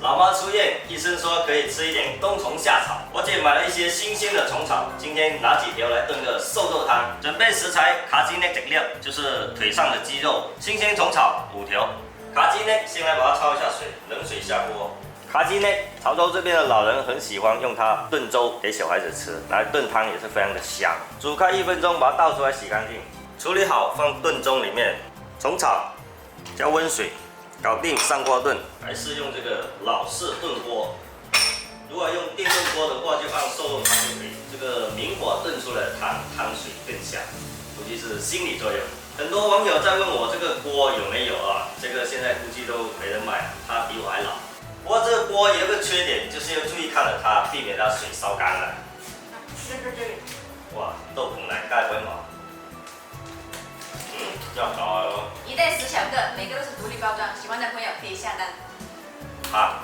老妈出院，医生说可以吃一点冬虫夏草。我姐买了一些新鲜的虫草，今天拿几条来炖个瘦肉汤。准备食材：卡鸡内整料，就是腿上的肌肉；新鲜虫草5条。卡鸡内先来把它焯一下水，冷水下锅。卡鸡内，潮州这边的老人很喜欢用它炖粥给小孩子吃，拿来炖汤也是非常的香。煮开1分钟，把它倒出来洗干净，处理好放炖盅里面。虫草加温水。 搞定，上锅炖，还是用这个老式炖锅。如果用电炖锅的话，就放瘦肉汤就可以。这个明火炖出来的汤水更香，估计是心理作用。很多网友在问我这个锅有没有啊？这个现在估计都没人买了，它比我还老。不过这个锅有一个缺点，就是要注意看着它，避免它水烧干了。哇，豆腐奶盖温嘛。 要搞哦！一袋10小个，每个都是独立包装，喜欢的朋友可以下单。好，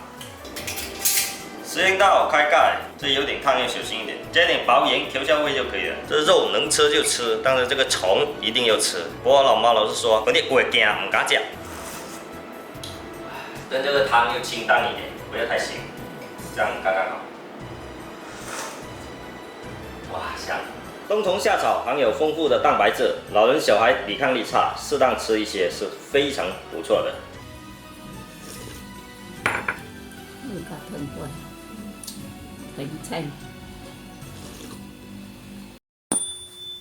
时间到，开盖。这有点烫，要小心一点，加点薄盐调下味就可以了。这肉能吃就吃，但是这个虫一定要吃。不过我老妈老是说，我会惊，唔敢吃。炖这个汤又清淡一点，不要太咸，这样刚刚好。哇，香！ 冬虫夏草含有丰富的蛋白质，老人小孩抵抗力差，适当吃一些是非常不错的。你看，很乖，很菜。